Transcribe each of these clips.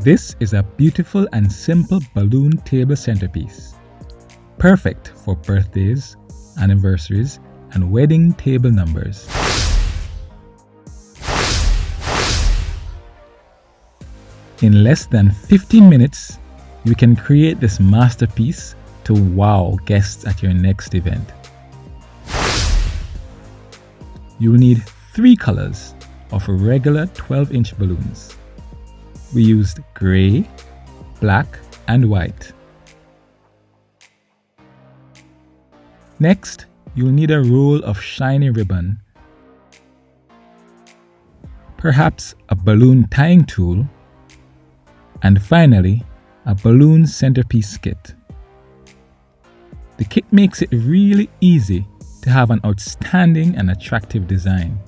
This is a beautiful and simple balloon table centerpiece, perfect for birthdays, anniversaries, and wedding table numbers. In less than 15 minutes, you can create this masterpiece to wow guests at your next event. You'll need 3 colors of regular 12-inch balloons. We used gray, black, and white. Next, you'll need a roll of shiny ribbon, perhaps a balloon tying tool, and finally, a balloon centerpiece kit. The kit makes it really easy to have an outstanding and attractive design.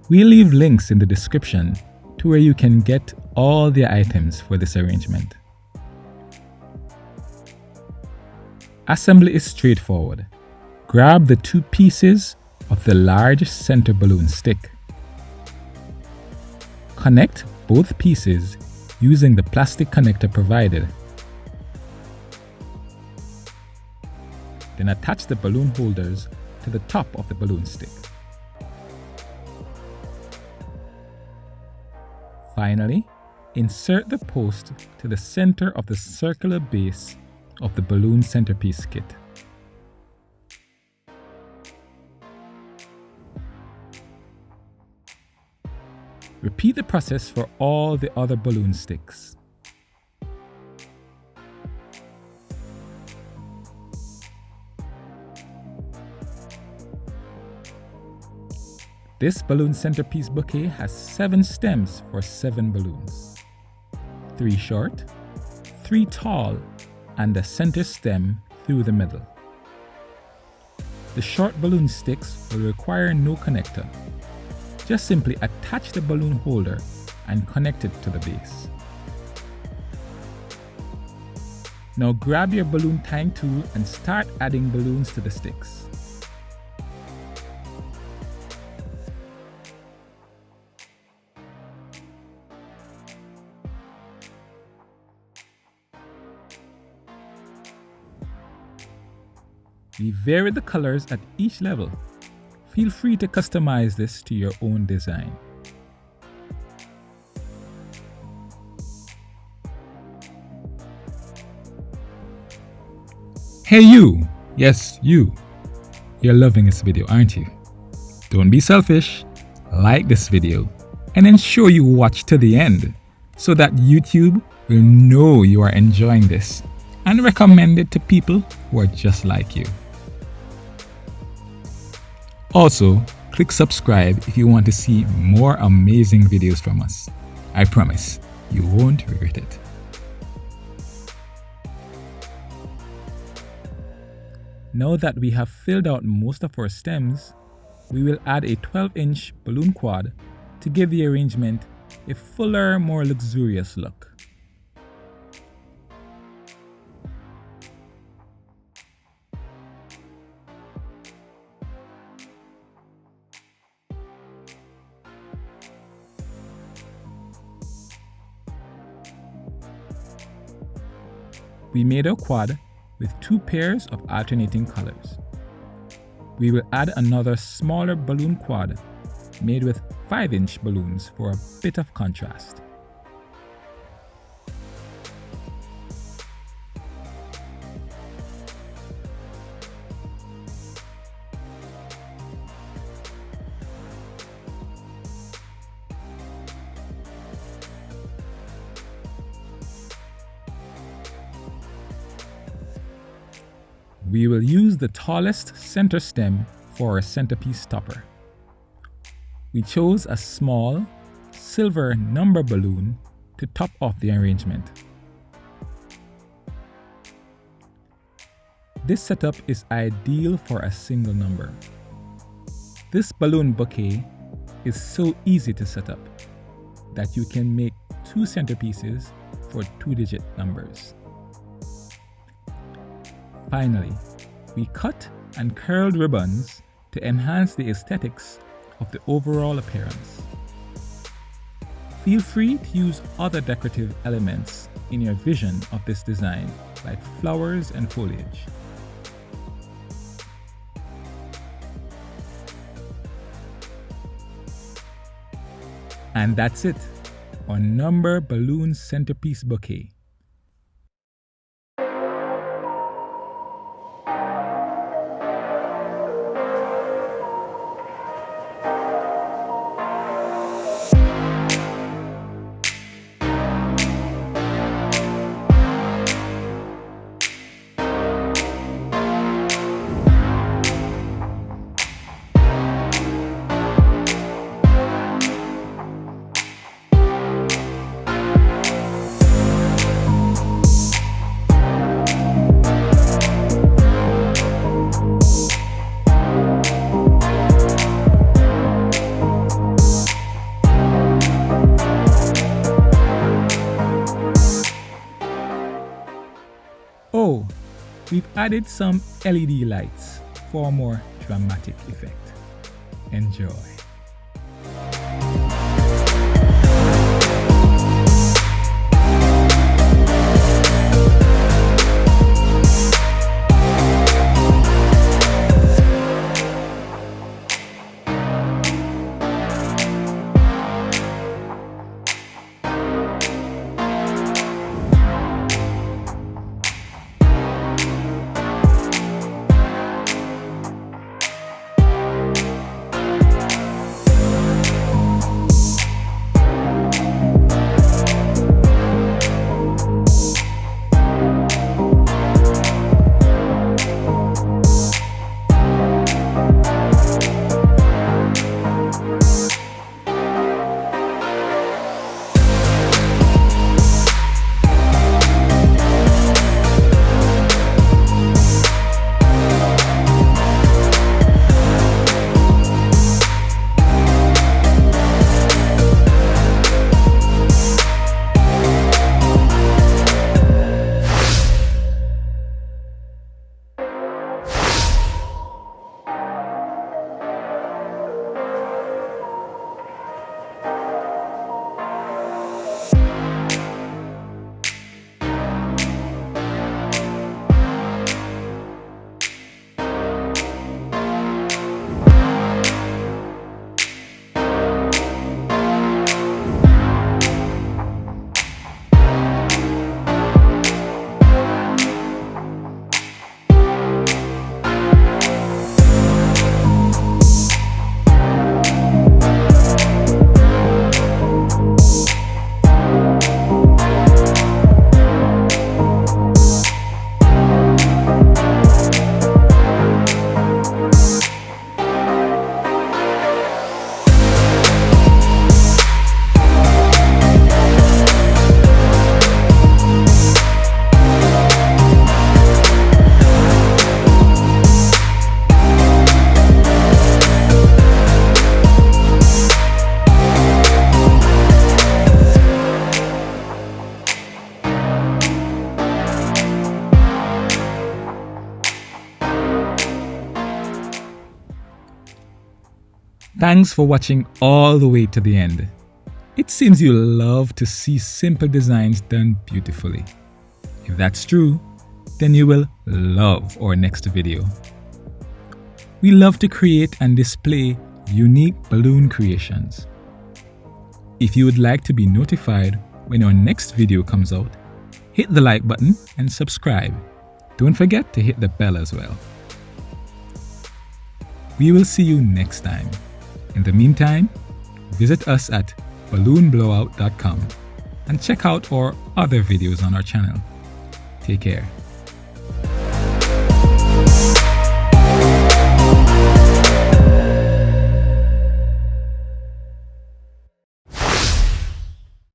We'll leave links in the description to where you can get all the items for this arrangement. Assembly is straightforward. Grab the 2 pieces of the large center balloon stick. Connect both pieces using the plastic connector provided. Then attach the balloon holders to the top of the balloon stick. Finally, insert the post to the center of the circular base of the balloon centerpiece kit. Repeat the process for all the other balloon sticks. This balloon centerpiece bouquet has 7 stems for 7 balloons. 3 short, 3 tall, and a center stem through the middle. The short balloon sticks will require no connector. Just simply attach the balloon holder and connect it to the base. Now grab your balloon tying tool and start adding balloons to the sticks. We vary the colors at each level. Feel free to customize this to your own design. Hey you! Yes, you! You're loving this video, aren't you? Don't be selfish. Like this video and ensure you watch to the end so that YouTube will know you are enjoying this and recommend it to people who are just like you. Also, click subscribe if you want to see more amazing videos from us. I promise you won't regret it. Now that we have filled out most of our stems, we will add a 12-inch balloon quad to give the arrangement a fuller, more luxurious look. We made our quad with 2 pairs of alternating colors. We will add another smaller balloon quad made with 5-inch balloons for a bit of contrast. We will use the tallest center stem for our centerpiece topper. We chose a small, silver number balloon to top off the arrangement. This setup is ideal for a single number. This balloon bouquet is so easy to set up that you can make 2 centerpieces for 2-digit numbers. Finally, we cut and curled ribbons to enhance the aesthetics of the overall appearance. Feel free to use other decorative elements in your vision of this design, like flowers and foliage. And that's it, our number balloon centerpiece bouquet. Oh, we've added some LED lights for a more dramatic effect. Enjoy. Thanks for watching all the way to the end. It seems you love to see simple designs done beautifully. If that's true, then you will love our next video. We love to create and display unique balloon creations. If you would like to be notified when our next video comes out, hit the like button and subscribe. Don't forget to hit the bell as well. We will see you next time. In the meantime, visit us at balloonblowout.com and check out our other videos on our channel. Take care.